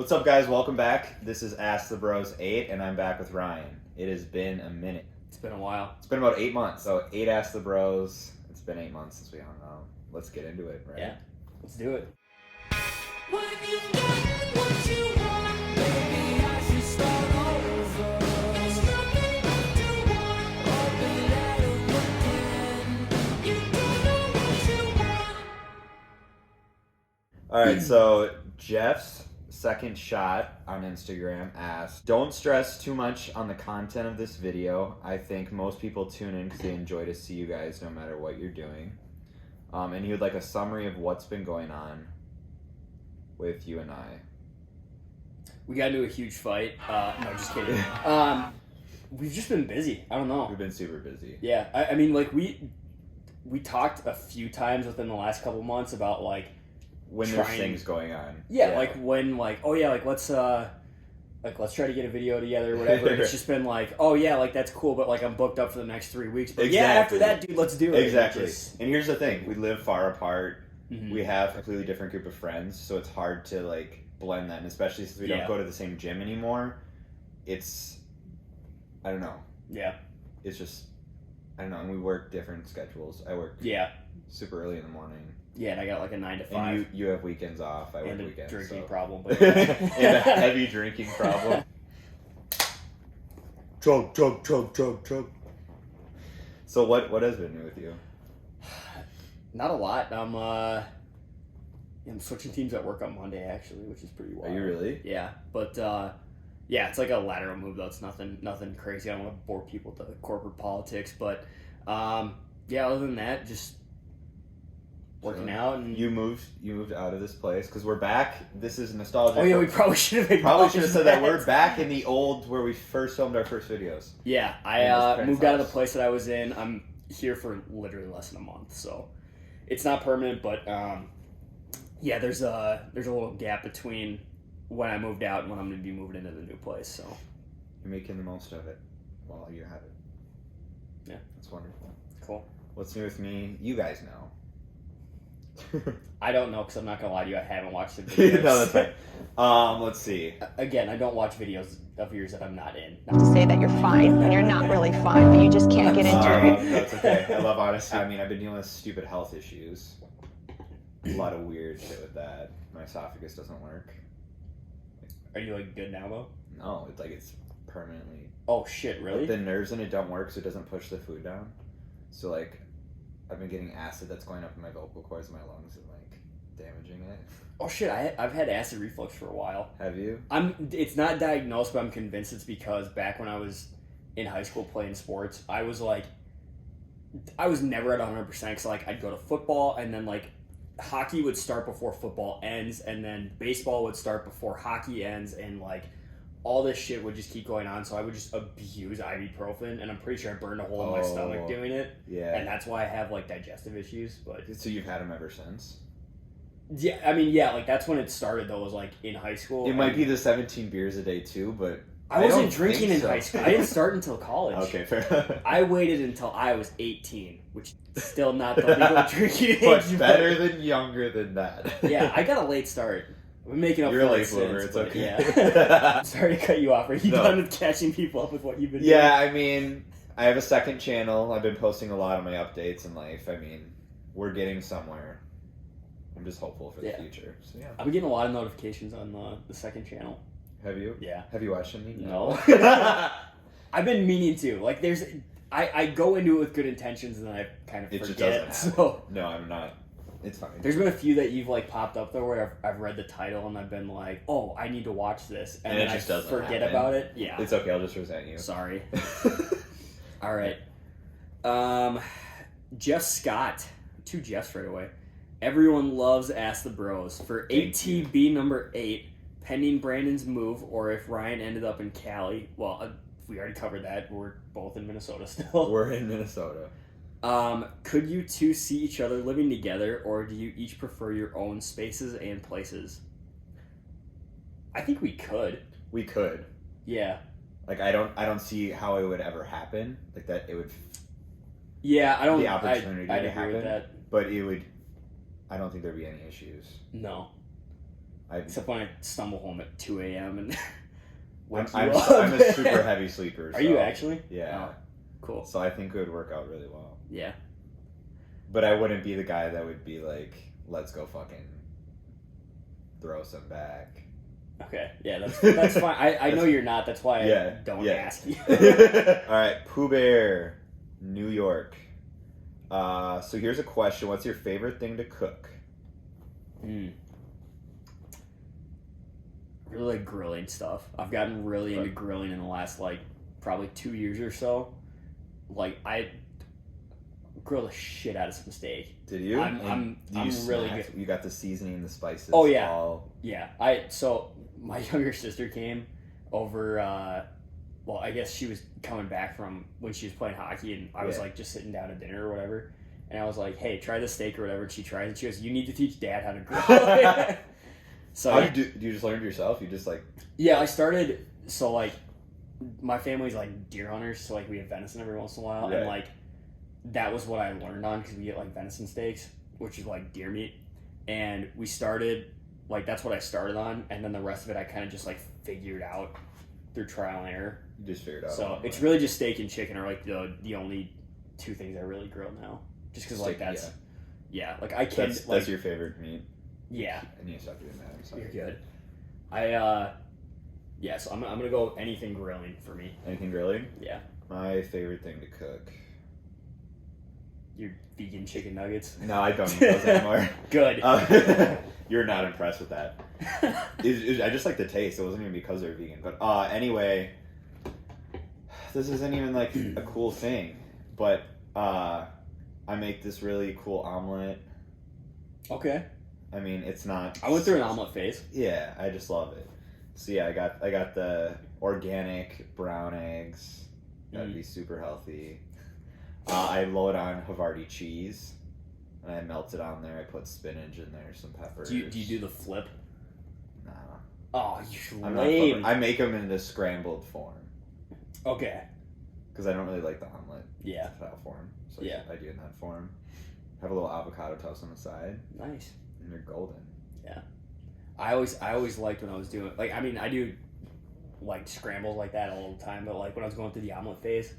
What's up, guys? Welcome back. This is Ask the Bros 8, and I'm back with Ryan. It has been a minute. It's been a while. It's been about 8 months. So 8 Ask the Bros. It's been 8 months since we hung out. Let's get into it, right? Yeah, let's do it. When you've got what you want, maybe I should start over. There's nothing left to want, open it again. You don't know what you want. Alright, so Jeff's second shot on Instagram asked, don't stress too much on the content of this video. I think most people tune in because they enjoy to see you guys no matter what you're doing. And he would like a summary of what's been going on with you and I. We got into a huge fight. No, just kidding. We've just been busy. I don't know. We've been super busy. Yeah, I mean, like we talked a few times within the last couple months about like When there's things going on. Yeah, like when like oh yeah, like let's try to get a video together or whatever. And it's just been like, oh yeah, like that's cool, but like I'm booked up for the next 3 weeks. But yeah, after that, dude, let's do it. Exactly. Just... And here's the thing: we live far apart. Mm-hmm. We have a completely different group of friends, so it's hard to like blend that. And especially since we don't go to the same gym anymore, it's I don't know. Yeah. It's just I don't know. And we work different schedules. I work super early in the morning. Yeah, and I got like a 9 to 5. And you have weekends off. I work and weekends. A drinking so. problem. But And a heavy drinking problem. Chug. So what has been new with you? Not a lot. I'm switching teams at work on Monday actually, which is pretty wild. Are you really? Yeah, but yeah, it's like a lateral move though. It's nothing crazy. I don't want to bore people with the corporate politics, but yeah. Other than that, just working out. And you moved out of this place because we're back. This is nostalgic. Oh yeah, we probably should have said that we're back in the old where we first filmed our first videos. Yeah, I moved out of the place that I was in. I'm here for literally less than a month, so it's not permanent. But yeah, there's a little gap between when I moved out and when I'm going to be moving into the new place. So you're making the most of it while you have it. Yeah, that's wonderful. Cool. What's new with me? You guys know. I don't know because I'm not gonna lie to you. I haven't watched the videos. No, that's fine. Let's see. Again, I don't watch videos of yours that I'm not in. Not to say that you're fine when you're not really fine, but you just can't get into it. That's okay. I love honesty. I mean, I've been dealing with stupid health issues. A lot of weird shit with that. My esophagus doesn't work. Are you like good now though? No, it's permanently. Oh shit! Really? The nerves in it don't work, so it doesn't push the food down. So like, I've been getting acid that's going up in my vocal cords and my lungs and like damaging it. Oh shit! I've had acid reflux for a while. Have you? It's not diagnosed, but I'm convinced it's because back when I was in high school playing sports, I was never at 100% because like I'd go to football and then like hockey would start before football ends, and then baseball would start before hockey ends, and like all this shit would just keep going on. So I would just abuse ibuprofen, and I'm pretty sure I burned a hole in my stomach doing it. Yeah, and that's why I have like digestive issues. But so you've had them ever since? Yeah, I mean, yeah, like that's when it started though. Was like in high school. It might be the 17 beers a day too, but I wasn't drinking in high school. I didn't start until college. Okay, fair. I waited until I was 18, which is still not the legal drinking age. But better than younger than that. Yeah, I got a late start. We're making up You're for a late it bloomer, since, it's okay. Yeah. Sorry to cut you off. Are you done with catching people up with what you've been doing? Yeah, I mean, I have a second channel. I've been posting a lot of my updates in life. I mean, we're getting somewhere. I'm just hopeful for the future. So yeah. I've been getting a lot of notifications on the second channel. Have you? Yeah. Have you watched any? No. I've been meaning to. Like, I go into it with good intentions and then I kind of forget. Just doesn't happen. So no, I'm not. It's fine. There's been a few that you've like popped up though where I've read the title and I've been like, oh, I need to watch this, and then I forget about it. Yeah. It's okay. I'll just resent you. Sorry. All right. Jeff Scott. 2 Jeffs right away. Everyone loves Ask the Bros. For ATB number 8, pending Brandon's move, or if Ryan ended up in Cali. Well, we already covered that. We're both in Minnesota still. We're in Minnesota. Could you two see each other living together, or do you each prefer your own spaces and places? I think we could. We could. Yeah. Like I don't see how it would ever happen. Like that it would. Yeah, I don't. The opportunity I'd to agree happen, with that. but it would. I don't think there'd be any issues. No. Except when I stumble home at 2 a.m. and I'm a super heavy sleeper. Are you actually? Yeah. Oh, cool. So I think it would work out really well. Yeah. But I wouldn't be the guy that would be like, let's go fucking throw some back. Okay. Yeah, that's fine. I know you're not. That's why I don't ask you. All right, Pooh Bear, New York. So here's a question. What's your favorite thing to cook? Really like grilling stuff. I've gotten really into grilling in the last like probably 2 years or so. Like I grill the shit out of some steak. Did you? I'm really good. You got the seasoning, the spices. Oh yeah, all... yeah. So my younger sister came over. Well, I guess she was coming back from when she was playing hockey, and I was like just sitting down at dinner or whatever. And I was like, "Hey, try the steak or whatever." And she tries, and she goes, "You need to teach Dad how to grill." So how do you just learn it yourself? You just like I started. So like my family's like deer hunters, so like we have venison every once in a while, and like that was what I learned on because we get like venison steaks, which is like deer meat, and we started like that's what I started on, and then the rest of it I kind of just like figured out through trial and error. You just figured out. So it's really just steak and chicken are like the only two things I really grill now, just because like that's like I can't. That's your favorite meat. Yeah. I need to stop doing that. I'm sorry. You're good. So I'm gonna go anything grilling for me. Anything grilling? Yeah. My favorite thing to cook. Your vegan chicken nuggets. No, I don't eat those anymore. Good. You're not impressed with that. I just like the taste. It wasn't even because they're vegan. But anyway, this isn't even like a cool thing. But I make this really cool omelet. Okay. I mean, it's not. I went through an omelet phase. Yeah, I just love it. So yeah, I got the organic brown eggs. That'd be super healthy. I load on Havarti cheese, and I melt it on there. I put spinach in there, some peppers. Do you do the flip? No. Oh, you're I'm lame. I make them in the scrambled form. Okay. Because I don't really like the omelet style form. So I do it in that form. Have a little avocado toast on the side. Nice. And they're golden. Yeah. I always liked when I was doing I mean I do like scrambles like that all the time, but like when I was going through the omelet phase,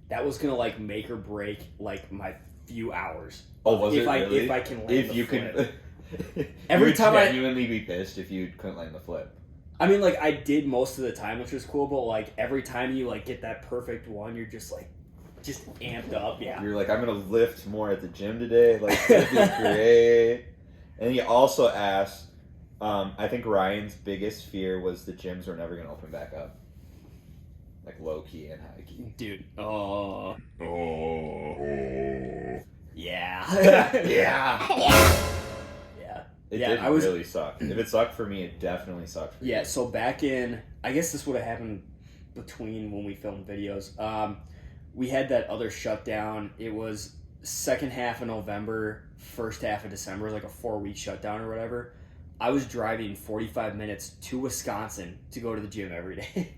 that was gonna like make or break like my few hours. Oh, was it really? If I can land if the you flip. Every time I genuinely be pissed if you couldn't land the flip. I mean, like I did most of the time, which was cool, but like every time you like get that perfect one, you're just like amped up. Yeah. You're like, I'm gonna lift more at the gym today. Like that'd be great. And he also asked, I think Ryan's biggest fear was the gyms were never gonna open back up. Like low key and high key. Dude. Oh. Yeah. Yeah. It did really suck. If it sucked for me, it definitely sucked for you. Yeah, so back in, I guess this would have happened between when we filmed videos. We had that other shutdown. It was second half of November, first half of December, like a 4-week shutdown or whatever. I was driving 45 minutes to Wisconsin to go to the gym every day.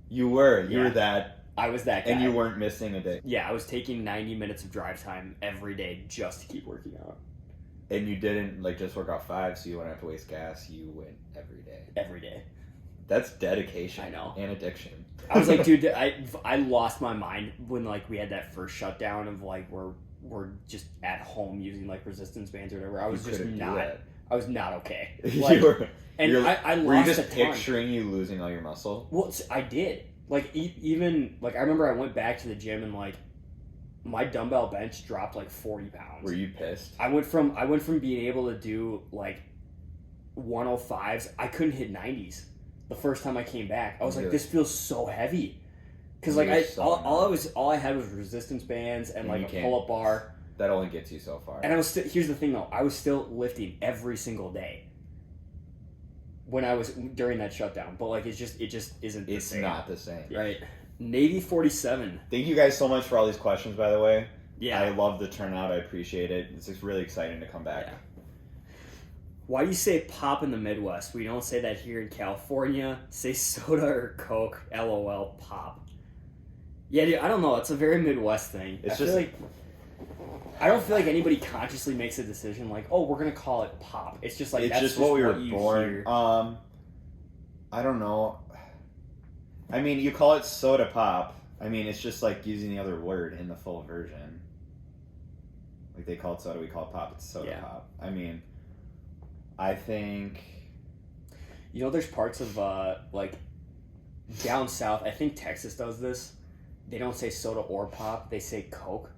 You were that. I was that guy. And you weren't missing a day. Yeah, I was taking 90 minutes of drive time every day just to keep working out. And you didn't like just work out 5, so you wouldn't have to waste gas. You went every day. Every day. That's dedication. I know. And addiction. I was like, dude, I lost my mind when like we had that first shutdown of like we're just at home using like resistance bands or whatever. I was just not. I was not okay. Like, I lost. Were you just a ton. picturing you losing all your muscle? Well, I did. Like even like I remember I went back to the gym and like my dumbbell bench dropped like 40 pounds. Were you pissed? I went from being able to do like 105s. I couldn't hit 90s the first time I came back. I was like, this feels so heavy. Because like all I had was resistance bands and like a pull-up bar. That only gets you so far. And I was here's the thing though, I was still lifting every single day when I was during that shutdown. But like it just isn't the same. It's not the same. Right. Navy 47. Thank you guys so much for all these questions, by the way. Yeah. I love the turnout. I appreciate it. It's just really exciting to come back. Yeah. Why do you say pop in the Midwest? We don't say that here in California. Say soda or Coke. LOL, pop. Yeah, dude, I don't know. It's a very Midwest thing. It's I feel like I don't feel like anybody consciously makes a decision like, oh, we're gonna call it pop. It's just like It's that's just what we were you born. hear. I don't know. I mean, you call it soda pop. I mean, it's just like using the other word in the full version. Like they call it soda, we call it pop. It's soda pop. I mean, I think. You know, there's parts of like down south. I think Texas does this. They don't say soda or pop. They say Coke.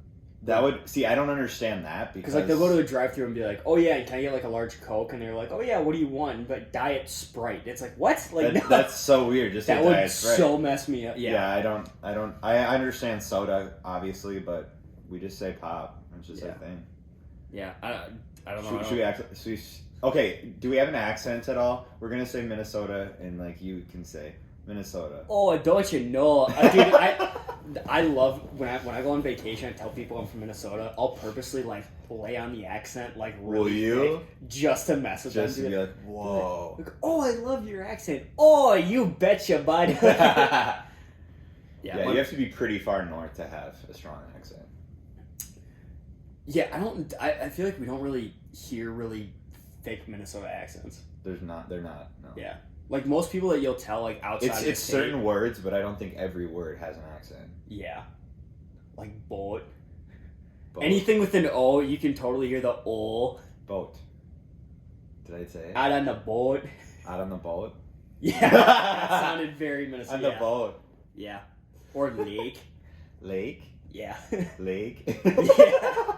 That would see. I don't understand that Because like they'll go to a drive-thru and be like, "Oh yeah, can I get like a large Coke?" And they're like, "Oh yeah, what do you want?" But Diet Sprite. It's like what? Like no. That's so weird. Just that say would Diet Sprite. so mess me up. Yeah. I understand soda obviously, but we just say pop. It's just a thing. Yeah, I don't know. Okay, do we have an accent at all? We're gonna say Minnesota, and like you can say Minnesota. Oh, don't you know, dude? I love when I go on vacation. I tell people I'm from Minnesota. I'll purposely like lay on the accent like really Will you? thick, just to mess with Just them. to be like, whoa. Like, oh, I love your accent. Oh, you betcha, bud. Yeah, Yeah, you have to be pretty far north to have a strong accent. Yeah, I feel like we don't really hear really thick Minnesota accents. They're not. No. Yeah, like most people that you'll tell like outside. of the It's state, certain words, but I don't think every word has an accent. Yeah, like boat. Boat. Anything with an O, you can totally hear the O. Boat. Did I say it? Out on the boat. Out on the boat. Yeah, that sounded very Minnesota. On the boat. Yeah, or lake. Lake. Yeah. Lake. Yeah.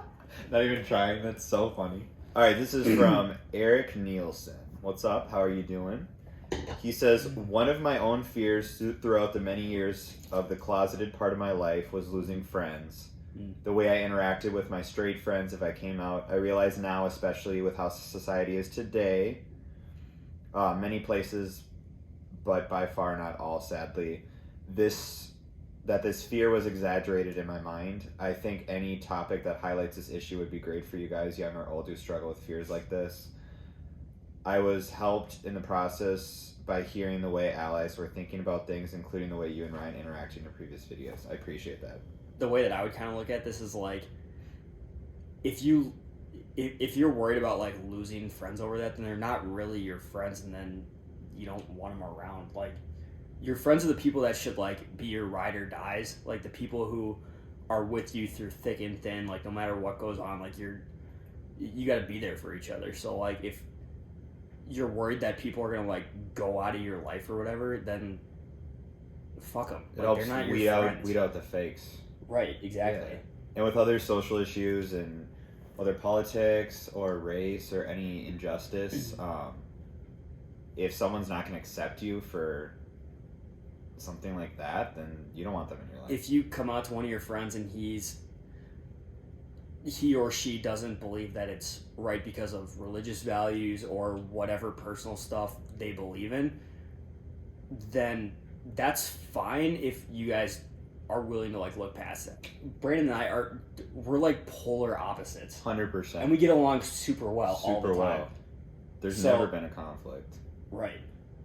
Not even trying. That's so funny. All right, this is from Eric Nielsen. What's up? How are you doing? He says, one of my own fears throughout the many years of the closeted part of my life was losing friends. The way I interacted with my straight friends if I came out. I realize now, especially with how society is today, many places, but by far not all, sadly, this fear was exaggerated in my mind. I think any topic that highlights this issue would be great for you guys, young or old, who struggle with fears like this. I was helped in the process by hearing the way allies were thinking about things, including the way you and Ryan interacted in your previous videos. I appreciate that. The way that I would kind of look at this is like, if you're worried about like losing friends over that, then they're not really your friends, and then you don't want them around. Like, your friends are the people that should like be your ride or dies, like the people who are with you through thick and thin, like no matter what goes on, like you got to be there for each other. So like if you're worried that people are gonna like go out of your life or whatever, then fuck them. It Like, helps they're not your friends. weed out the fakes. Right, exactly. Yeah. And with other social issues and whether politics or race or any injustice, if someone's not going to accept you for something like that, then you don't want them in your life. If you come out to one of your friends and he or she doesn't believe that it's right because of religious values or whatever personal stuff they believe in, then that's fine if you guys are willing to like look past that. Brandon and I we're like polar opposites. 100%. And we get along super well all the time. There's So- never been a conflict. Right.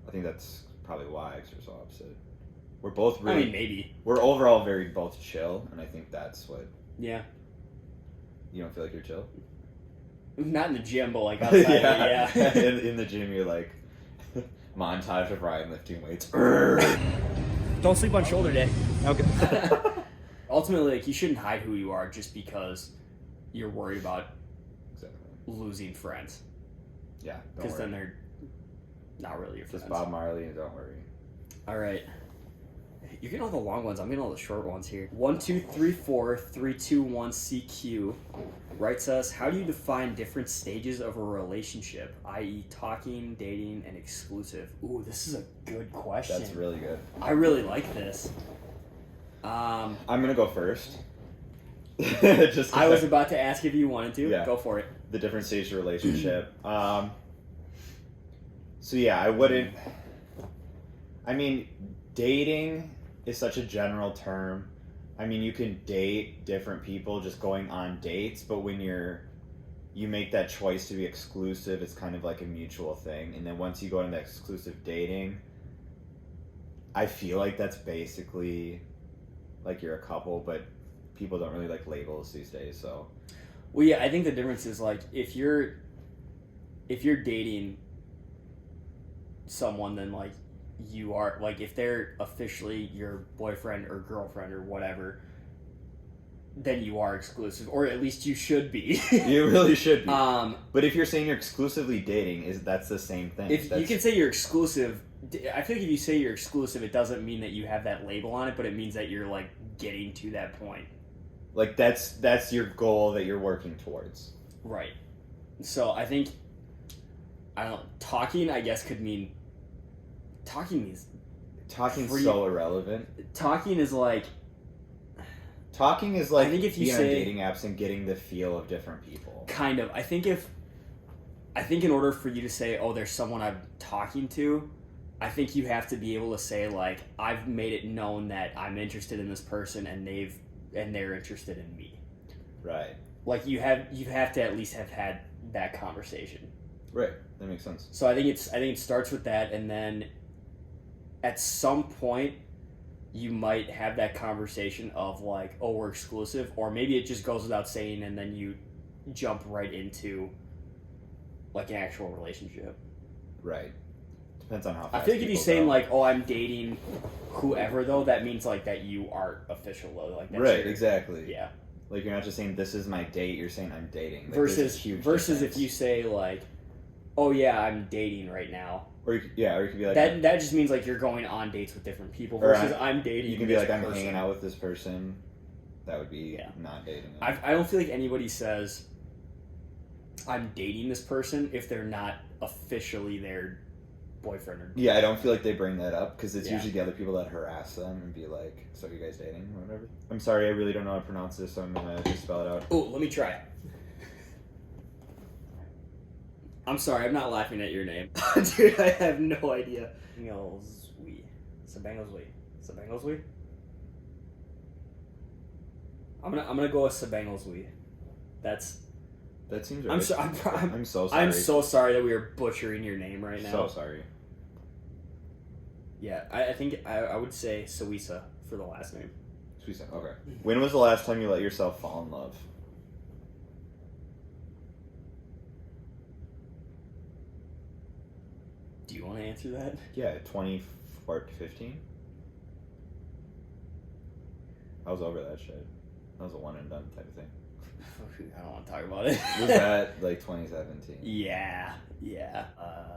I think that's probably why we're so opposite. We're both really. I mean, maybe. We're overall very both chill, and I think that's what. Yeah. You don't feel like you're chill? Not in the gym, but like outside. yeah. in the gym, you're like montage of Ryan lifting weights. Don't sleep on shoulder day. Okay. Ultimately, like, you shouldn't hide who you are just because you're worried about Exactly. losing friends. Yeah. Because then they're not really your friends. Just Bob Marley and don't worry. All right. You're getting all the long ones. I'm getting all the short ones here. 1234321CQ writes us, how do you define different stages of a relationship, i.e. talking, dating, and exclusive? Ooh, this is a good question. That's really good. I really like this. I'm gonna go first. Just I was about to ask if you wanted to. Yeah. Go for it. The different stages of relationship. So yeah, I wouldn't. I mean, dating is such a general term. I mean, you can date different people just going on dates, but when you make that choice to be exclusive, it's kind of like a mutual thing. And then once you go into exclusive dating, I feel like that's basically like you're a couple, but people don't really like labels these days. So Well, yeah, I think the difference is like if you're dating someone, then like you are like if they're officially your boyfriend or girlfriend or whatever, then you are exclusive, or at least you should be. you really should be. Um, But if you're saying you're exclusively dating, that's the same thing. if That's, you can say you're exclusive, I feel like if you say you're exclusive, it doesn't mean that you have that label on it, but it means that you're like getting to that point. like that's your goal that you're working towards. Right. So I think I don't know, talking I guess could mean talking means Talking's Free- so irrelevant. talking is like Talking is like I think if you being say- on dating apps and getting the feel of different people. kind of. I think in order for you to say, oh, there's someone I'm talking to, I think you have to be able to say like, I've made it known that I'm interested in this person and they're interested in me. Right. Like you have to at least have had that conversation. Right. That makes sense. So I think it starts with that, and then at some point you might have that conversation of like, oh, we're exclusive, or maybe it just goes without saying, and then you jump right into like an actual relationship. Right. Depends on how fast I feel like if you're people saying go. like, oh, I'm dating whoever, though, that means like that you are official though. Like that's Right, your- exactly. Yeah. Like you're not just saying this is my date, you're saying I'm dating. Like, Versus there's a huge if difference. you say like, oh yeah, I'm dating right now. or you could be like That just means like you're going on dates with different people. Or Versus I'm dating. you can be this like I'm person. hanging out with this person. That would be Yeah. not dating. I don't feel like anybody says I'm dating this person if they're not officially their boyfriend or Yeah, I don't feel like they bring that up because it's Yeah. usually the other people that harass them and be like, "So you guys dating or whatever?" I'm sorry, I really don't know how to pronounce this, so I'm gonna just spell it out. Oh, let me try. I'm sorry, I'm not laughing at your name. Dude, I have no idea. Sabangoswi? I'm gonna go with Sabangoswi. That's That seems right. I'm so I'm so sorry. I'm so sorry that we are butchering your name right now. so sorry. Yeah, I think I would say Sawisa for the last name. Sweet stuff. Okay. When was the last time you let yourself fall in love? Do you want to answer that? Yeah, 2015. I was over that shit. That was a one and done type of thing. I don't want to talk about it. Was that like 2017? Yeah.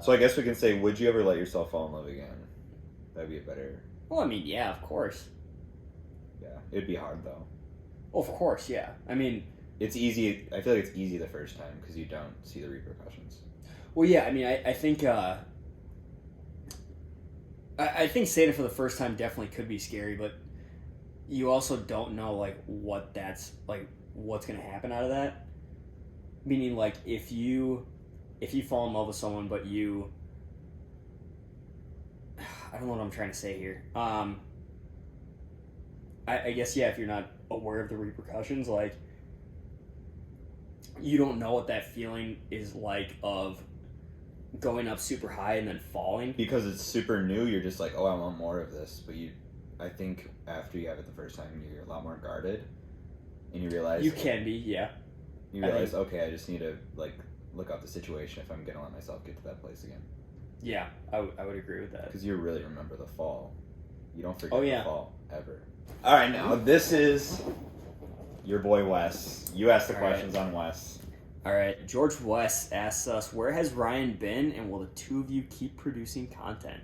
So I guess we can say, would you ever let yourself fall in love again? That'd be a better. Well, I mean, yeah, of course. Yeah, it'd be hard though. Well, of course, yeah. I mean, It's easy. I feel like it's easy the first time because you don't see the repercussions. well, yeah. I mean, I think I think saying it for the first time definitely could be scary, but you also don't know like what that's like what's gonna happen out of that. Meaning, like if you fall in love with someone, but you I don't know what I'm trying to say here. I guess yeah, if you're not aware of the repercussions, like you don't know what that feeling is like of going up super high and then falling. Because it's super new, you're just like, oh, I want more of this. But I think after you have it the first time, you're a lot more guarded, and you realize You can be, yeah. You I realize, okay, I just need to like look out the situation if I'm gonna let myself get to that place again. Yeah, I would agree with that. Because you really remember the fall. You don't forget Oh, yeah. the fall ever. All right, now this is your boy Wes. You asked the All right. questions on Wes. All right, George West asks us, where has Ryan been, and will the two of you keep producing content?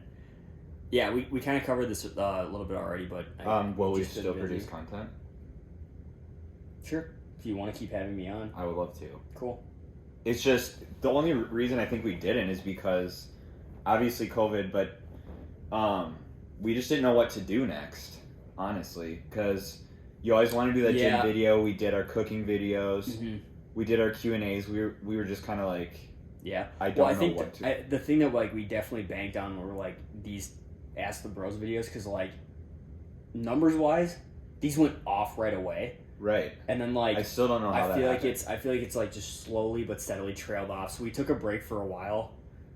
Yeah, we kind of covered this a little bit already, but Will we just been still busy. produce content? Sure. If you want to keep having me on, I would love to. cool. It's just the only reason I think we didn't is because obviously COVID, but we just didn't know what to do next, honestly, because you always want to do that Yeah. gym video. We did our cooking videos. Mm-hmm. We did our Q&As. We were just kind of like, Yeah. I don't Well, I know think what to. the thing that like we definitely banked on were like these Ask the Bros videos, because like numbers wise, these went off right away, Right. and then like I still don't know how I that feel like happened. I feel like it's like just slowly but steadily trailed off. So we took a break for a while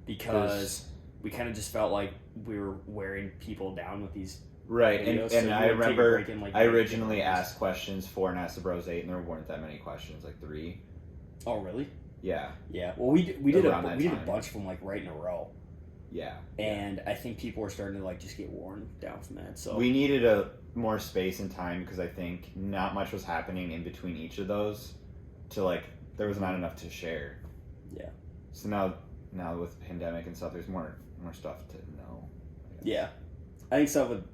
because we kind of just felt like we were wearing people down with these Right, videos, and so you I would take a remember break and, like, I make originally videos. asked questions for NASA Bros 8, and there weren't that many questions, like 3. Oh, really? Yeah, Yeah. Well, we did Around that we did a time. bunch of them like right in a row, yeah. and I think people were starting to like just get worn down from that. So We needed a more space and time because I think not much was happening in between each of those to like there was not enough to share. Yeah. So now with pandemic and stuff, there's more stuff to know. I guess. yeah, I think stuff with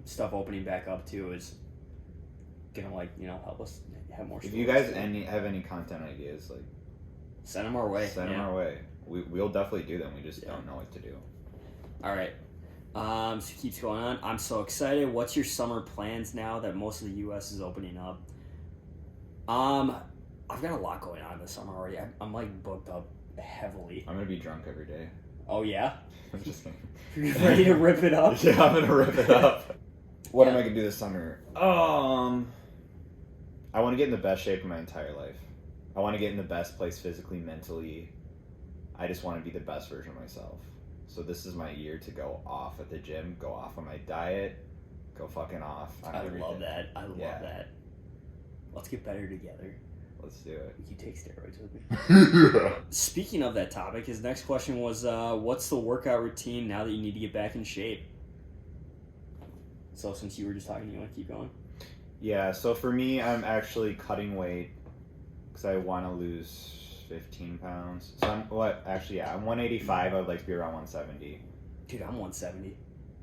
stuff opening back up too is gonna help us have more. If you stories. guys have any content ideas, like send them our way. send them yeah. our way. We'll definitely do them. We just Yeah. don't know what to do. All right. So it keeps going on. I'm so excited. What's your summer plans now that most of the U.S. is opening up? I've got a lot going on this summer already. I'm like booked up heavily. I'm gonna be drunk every day. Oh yeah, I'm just kidding. you ready to rip it up? Yeah, I'm gonna rip it up. What am Yeah. I gonna do this summer? I want to get in the best shape of my entire life. I want to get in the best place physically, mentally. I just want to be the best version of myself. So this is my year to go off at the gym, go off on my diet, go fucking off on I everything. love that. I love Yeah. that. Let's get better together. Let's do it. You take steroids with me. Speaking of that topic, his next question was, what's the workout routine now that you need to get back in shape? So since you were just talking, you want to keep going? Yeah, so for me, I'm actually cutting weight because I want to lose 15 pounds. So I'm 185. I would like to be around 170. Dude, I'm 170.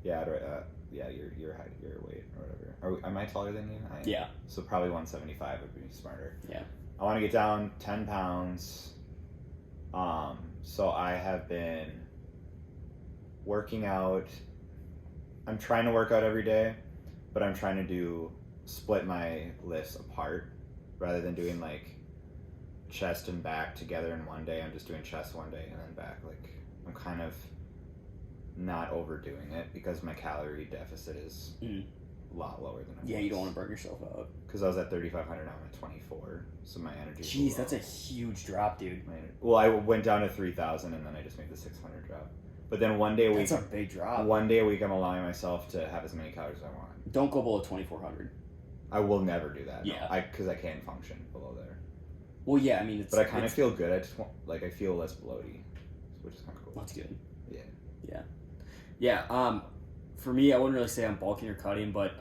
Yeah, your height, your weight, or whatever. Am I taller than you? I am. Yeah. So probably 175 would be smarter. Yeah. I want to get down 10 pounds. So I have been working out. I'm trying to work out every day, but I'm trying to split my lifts apart rather than doing like chest and back together in one day. I'm just doing chest one day and then back. Like I'm kind of not overdoing it because my calorie deficit is a lot lower than I was. Yeah, you don't want to burn yourself out. Because I was at 3,500, now I'm at 24, so my energy is Jeez, low. that's a huge drop, dude. Well, I went down to 3,000 and then I just made the 600 drop. But then one day a week, That's a big drop. one day a week, I'm allowing myself to have as many calories as I want. Don't go below 2,400. I will never do that. Yeah. Because I can't function below there. Well, yeah, I mean, it's. But I kind of it's- feel good. I just want, I feel less bloaty, which is kind of cool. That's good. Yeah. Yeah. Yeah. For me, I wouldn't really say I'm bulking or cutting, but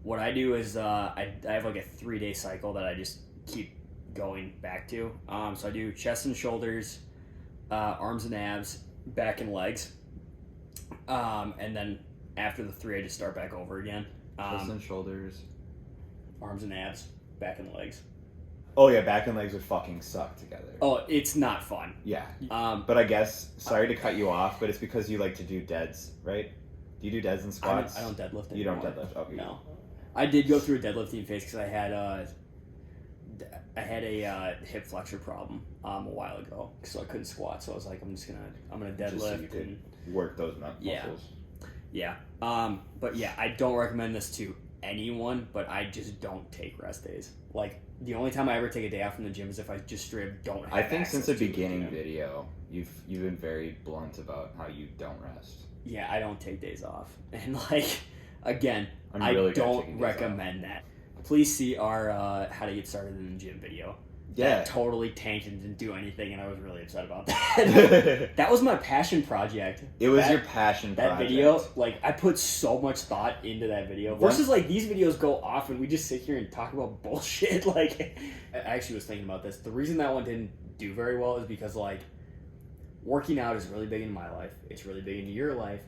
what I do is I have like a 3-day cycle that I just keep going back to. So I do chest and shoulders, arms and abs, back and legs, and then after the 3, I just start back over again. Chest and shoulders. Arms and abs, back and legs. Oh yeah, back and legs would fucking suck together. Oh, it's not fun. Yeah. Um, But I guess, sorry to cut you off, but it's because you like to do deads, right? Do you do deads and squats? I don't deadlift anymore. You don't deadlift? Okay. No. I did go through a deadlifting phase because I had a hip flexor problem a while ago, so I couldn't squat. So I was like, I'm gonna Just so you deadlift could and work those muscles. Yeah. yeah. But yeah, I don't recommend this to anyone. But I just don't take rest days. Like the only time I ever take a day off from the gym is if I just straight up don't have I think since the access to beginning gym. video, you've been very blunt about how you don't rest. Yeah, I don't take days off, and like again, I'm I really good at don't taking days recommend that. Please see our how to get started in the gym video. Yeah. That totally tanked and didn't do anything, and I was really upset about that. That was my passion project. It was That- your passion That project. video, like I put so much thought into that video. Versus like these videos go off and we just sit here and talk about bullshit. Like I actually was thinking about this. The reason that one didn't do very well is because like working out is really big in my life. It's really big in your life.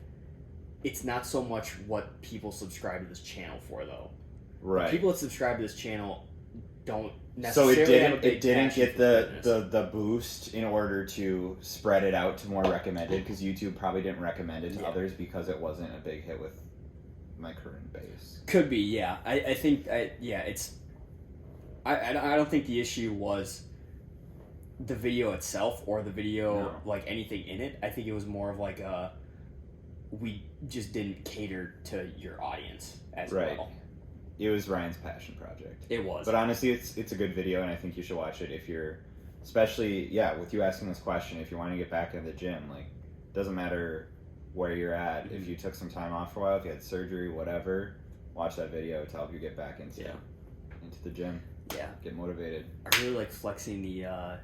It's not so much what people subscribe to this channel for though. Right. People that subscribe to this channel don't So necessarily it have a big didn't passion get for fitness. the boost in order to spread it out to more recommended because YouTube probably didn't recommend it to Yeah. others because it wasn't a big hit with my current base. Could be, yeah. I think, it's. I don't think the issue was the video itself or the video, No. like anything in it. I think it was more of like we just didn't cater to your audience as Right. well. It was Ryan's passion project. It was. But honestly, it's a good video, and I think you should watch it if you're, especially with you asking this question. If you want to get back in the gym, like, doesn't matter where you're at. If you took some time off for a while, if you had surgery, whatever, watch that video to help you get back into the gym. Yeah. Get motivated. I really like flexing the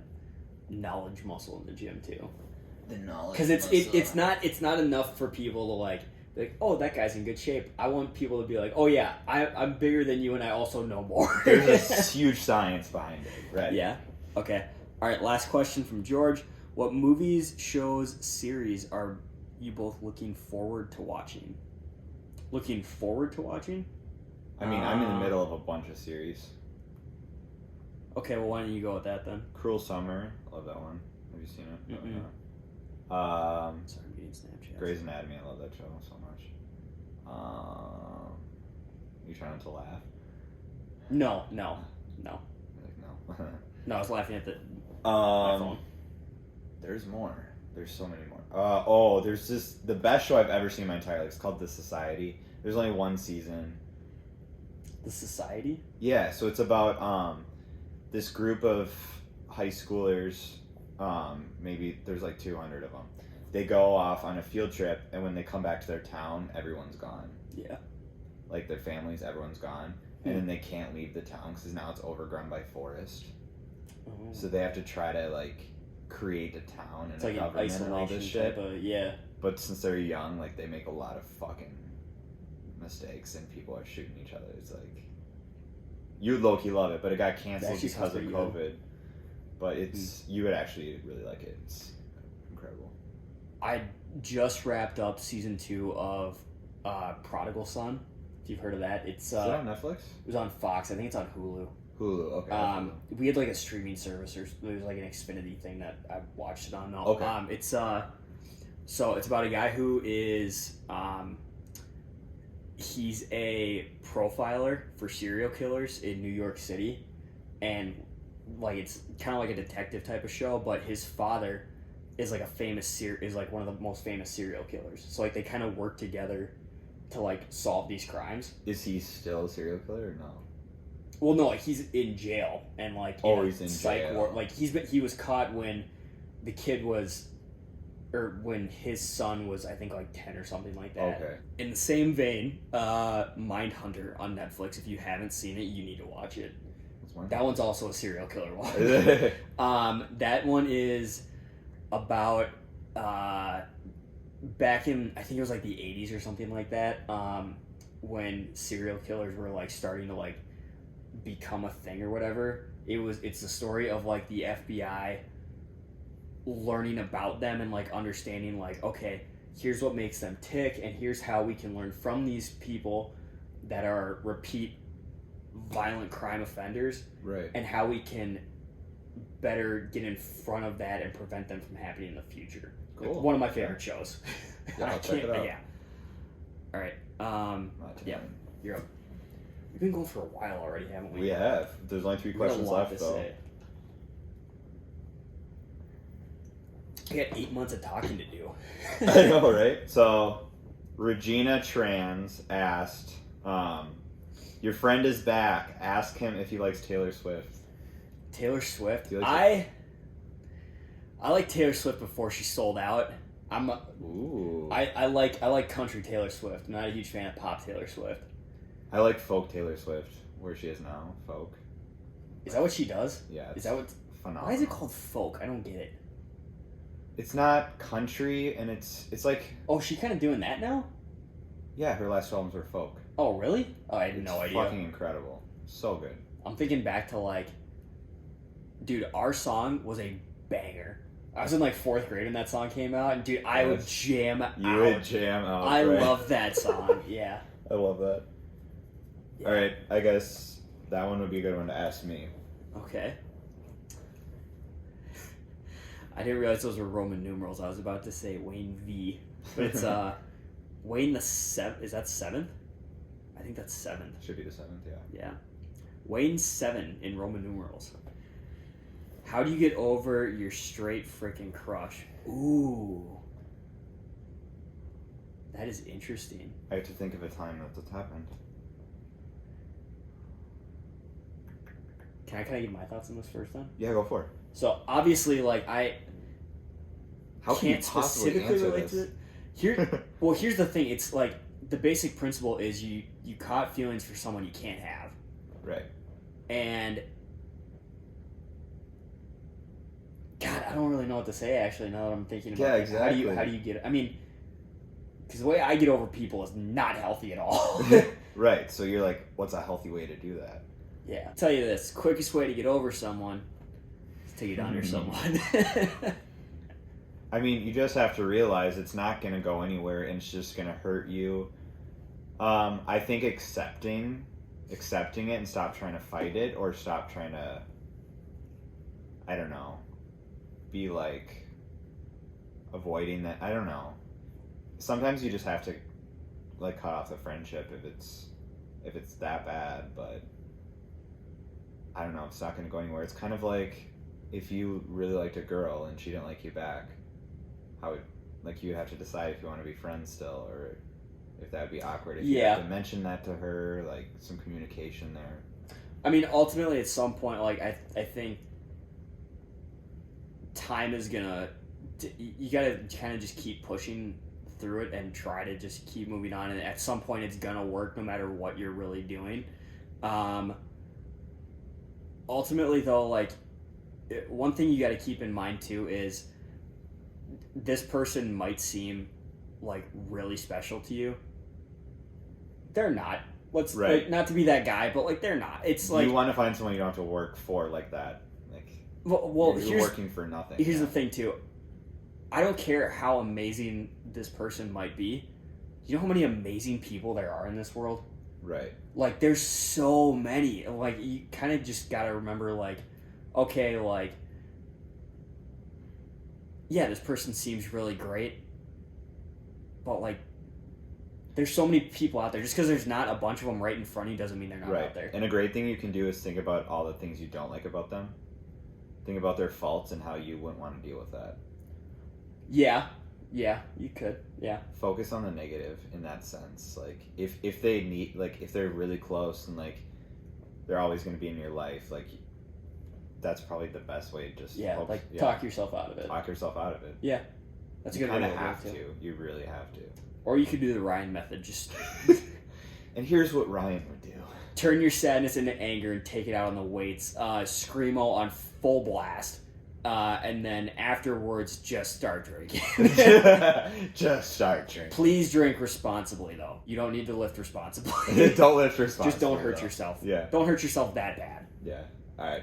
knowledge muscle in the gym too. The knowledge. Because it's not enough for people to like, oh, that guy's in good shape. I want people to be like, oh yeah, I'm bigger than you and I also know more. There's a huge science behind it, right? Yeah. Okay. All right. Last question from George. What movies, shows, series are you both looking forward to watching? Looking forward to watching? I mean, I'm in the middle of a bunch of series. Okay, well, why don't you go with that then? Cruel Summer, I love that one. Have you seen it? Mm-mm. Sorry, I'm getting Snapchat. Grey's Anatomy, I love that show so much. You trying not to laugh? No. You're like, no. No, I was laughing at my phone. There's more. There's so many more. There's the best show I've ever seen in my entire life. It's called The Society. There's only one season. The Society? Yeah, so it's about this group of high schoolers. Maybe there's like 200 of them. They go off on a field trip, and when they come back to their town, everyone's gone. Yeah. Like their families, everyone's gone. And then they can't leave the town because now it's overgrown by forest. Oh. So they have to try to like create a town and It's a like an government and all this isolation shit. type of, yeah. But since they're young, like they make a lot of fucking mistakes and people are shooting each other. It's like you low-key love it, but it got canceled actually because of sounds pretty COVID. But it's you would actually really like it. It's incredible. I just wrapped up season 2 of Prodigal Son. If you've heard of that, it's Is it on Netflix? it was on Fox. I think it's on Hulu. Hulu. Okay. We had like a streaming service, or it was like an Xfinity thing that I watched it on. No, Okay. It's so it's about a guy who is he's a profiler for serial killers in New York City, and like it's kind of like a detective type of show, but his father is like is like one of the most famous serial killers. So like they kind of work together to like solve these crimes. Is he still a serial killer or no? Well, no, like he's in jail and like He's in psych jail. ward. Like he was caught when the kid was, or when his son was, I think like 10 or something like that. Okay. In the same vein, Mindhunter on Netflix. If you haven't seen it, you need to watch it. That one's also a serial killer one. That one is about back in, I think it was like the 80s or something like that, when serial killers were like starting to like become a thing or whatever. It's the story of like the FBI learning about them and like understanding like, okay, here's what makes them tick and here's how we can learn from these people that are repeat violent crime offenders, Right. and how we can better get in front of that and prevent them from happening in the future. Cool. One of my favorite shows. Yeah, I'll check it out. Yeah. All right. Yeah, you're up. We've been going for a while already, haven't we? We have. There's only 3 We got a questions lot left to though. say. I got 8 months of talking to do. I know, right? So, Regina Trans asked, your friend is back. Ask him if he likes Taylor Swift. Taylor Swift. You like I like Taylor Swift before she sold out. Ooh. I like country Taylor Swift. I'm not a huge fan of pop Taylor Swift. I like folk Taylor Swift, where she is now. Folk. Is that what she does? Yeah. Is that what? Phenomenal. Why is it called folk? I don't get it. It's not country, and it's like, Oh, she kind of doing that now? yeah, her last albums were folk. Oh, really? Oh, I had It's no idea. fucking incredible. So good. I'm thinking back to like, dude, our song was a banger. I was in like 4th grade when that song came out, and dude, I would jam out. You would jam out. I right? love that song. Yeah. I love that. Yeah. All right, I guess that one would be a good one to ask me. Okay. I didn't realize those were Roman numerals. I was about to say Wayne V, but it's Wayne the 7th. Is that 7th? I think that's 7th. Should be the 7th, yeah. Yeah. Wayne 7 in Roman numerals. How do you get over your straight freaking crush? Ooh. That is interesting. I have to think of a time that's happened. Can I give my thoughts on this first then? Yeah, go for it. So obviously, like I How can you can't possibly specifically answer relate this? to it. Here's the thing. It's like the basic principle is you caught feelings for someone you can't have. Right. And God, I don't really know what to say actually now that I'm thinking about it. Yeah, exactly. How do you get it? I mean, because the way I get over people is not healthy at all. Right. So you're like, what's a healthy way to do that? Yeah. I'll tell you this, quickest way to get over someone is to get under someone. I mean, you just have to realize it's not going to go anywhere and it's just going to hurt you. I think accepting it and stop trying to fight it, or stop trying to, I don't know, be like avoiding that. I don't know. Sometimes you just have to like cut off the friendship if it's that bad, but I don't know, it's not going to go anywhere. It's kind of like if you really liked a girl and she didn't like you back, how would, like, you have to decide if you want to be friends still, or if that would be awkward. If you have to mention that to her, like some communication there. I mean, ultimately, at some point, like I think time is gonna. You gotta kind of just keep pushing through it and try to just keep moving on. And at some point, it's gonna work, no matter what you're really doing. Ultimately, though, like one thing you got to keep in mind too is this person might seem like really special to you. They're not. Right. Like, not to be that guy, but like they're not. It's like you want to find someone you don't have to work for like that. Like, well, you're working for nothing. Here's the thing too. I don't care how amazing this person might be. You know how many amazing people there are in this world? Right. Like, there's so many. Like, you kind of just gotta remember, like, okay, like, yeah, this person seems really great, but like, there's so many people out there. Just because there's not a bunch of them right in front of you doesn't mean they're not out there. And a great thing you can do is think about all the things you don't like about them. Think about their faults and how you wouldn't want to deal with that. Yeah, you could. Yeah. Focus on the negative in that sense. Like, if they need, like, if they're really close and like they're always going to be in your life, like, that's probably the best way. Just talk yourself out of it. Talk yourself out of it. Yeah, that's a good way. You way kind of have to. You really have to. Or you could do the Ryan method. Just and here's what Ryan would do: turn your sadness into anger and take it out on the weights. Screamo on full blast. And then afterwards, just start drinking. Just start drinking. Please drink responsibly, though. You don't need to lift responsibly. Don't lift responsibly. Just don't hurt yourself. Yeah. Don't hurt yourself that bad. Yeah. All right.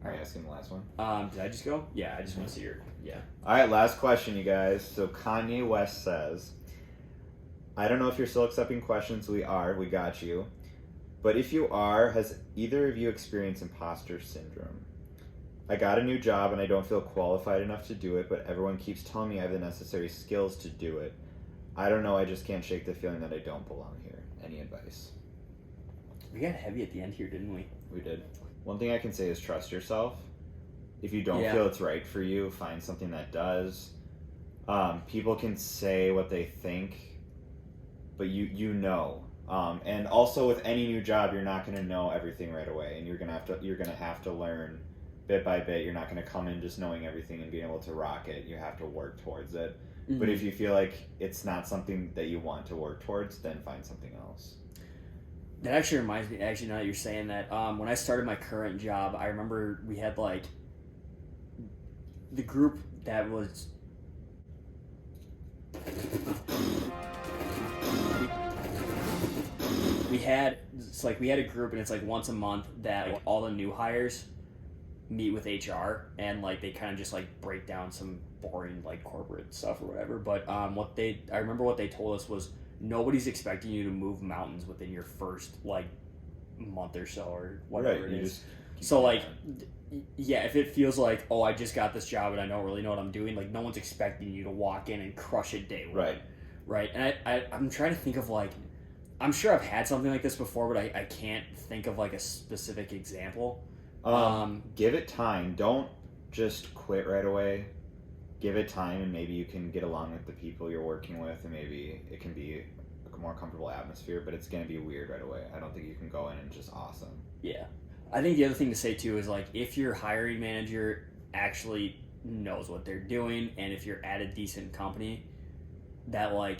Are you asking the last one? Did I just go? Yeah, I just want to see your... Yeah. All right, last question, you guys. So Kanye West says, I don't know if you're still accepting questions. We are. We got you. But if you are, has either of you experienced imposter syndrome? I got a new job and I don't feel qualified enough to do it, but everyone keeps telling me I have the necessary skills to do it. I don't know, I just can't shake the feeling that I don't belong here. Any advice? We got heavy at the end here, didn't we? We did. One thing I can say is trust yourself. If you don't feel it's right for you, find something that does. People can say what they think, but you know. And also with any new job, you're not going to know everything right away, and you're going to have to learn bit by bit. You're not going to come in just knowing everything and being able to rock it. You have to work towards it. Mm-hmm. But if you feel like it's not something that you want to work towards, then find something else. That actually reminds me, now that you're saying that, when I started my current job, I remember we had, like, the group that was... We had a group, and it's, like, once a month that, like, all the new hires meet with HR, and like they kind of just like break down some boring like corporate stuff or whatever. But I remember what they told us was nobody's expecting you to move mountains within your first like month or so or whatever it is. So like, yeah, if it feels like, oh, I just got this job and I don't really know what I'm doing, like no one's expecting you to walk in and crush it day one. Right. And I'm trying to think of like, I'm sure I've had something like this before, but I can't think of like a specific example. Give it time. Don't just quit right away. Give it time, and maybe you can get along with the people you're working with, and maybe it can be a more comfortable atmosphere, but it's going to be weird right away. I don't think you can go in and just awesome. Yeah. I think the other thing to say, too, is, like, if your hiring manager actually knows what they're doing, and if you're at a decent company, that like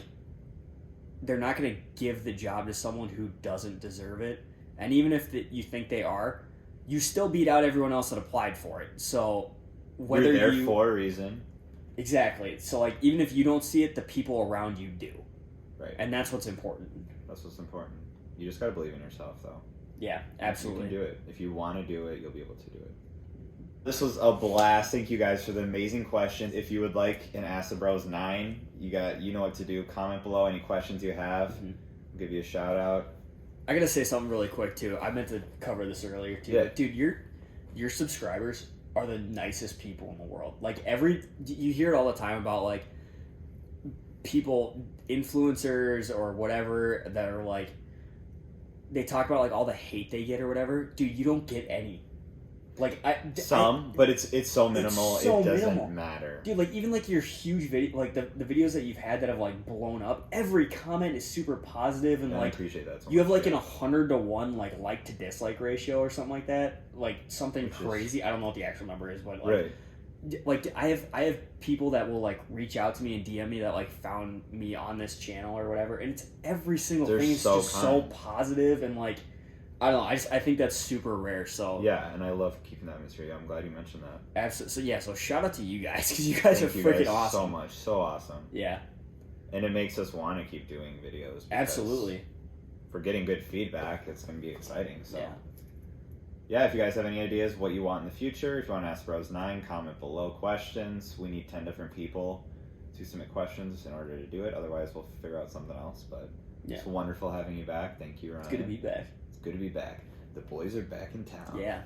they're not going to give the job to someone who doesn't deserve it. And even if you think they are, you still beat out everyone else that applied for it. So whether you're there for a reason. Exactly. So like even if you don't see it, the people around you do. Right. And that's what's important. That's what's important. You just got to believe in yourself, though. Yeah, absolutely. You can do it. If you want to do it, you'll be able to do it. This was a blast. Thank you guys for the amazing questions. If you would like an Ask the Bros 9, you know what to do. Comment below any questions you have. Mm-hmm. I'll give you a shout out. I gotta say something really quick too. I meant to cover this earlier too. Yeah. But dude, your subscribers are the nicest people in the world. Like you hear it all the time about like people, influencers or whatever that are like, they talk about like all the hate they get or whatever. Dude, you don't get any. Like but it's so minimal. It's so it doesn't minimal. matter. Dude, like even like your huge video, like the videos that you've had that have like blown up, every comment is super positive and Yeah, I like appreciate that so you have much, like an 100-to-1 like to dislike ratio or something like that, like something Which is- crazy. I don't know what the actual number is, but like, Right. like I have people that will like reach out to me and DM me that like found me on this channel or whatever, and it's every single They're thing is so just so kind. positive and like I don't know. I think that's super rare. So Yeah, and I love keeping that mystery. I'm glad you mentioned that. absolutely. So yeah. So shout out to you guys because you guys Thank are you freaking guys awesome. so much. So awesome. Yeah. And it makes us want to keep doing videos. because Absolutely. If we're getting good feedback, it's going to be exciting. So, Yeah. if you guys have any ideas what you want in the future, if you want to ask Bros 9, comment below questions. We need 10 different people to submit questions in order to do it. Otherwise, we'll figure out something else. But Yeah. it's wonderful having you back. Thank you, Ryan. It's good to be back. It's good to be back. The boys are back in town. Yeah.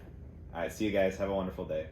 All right, see you guys. Have a wonderful day.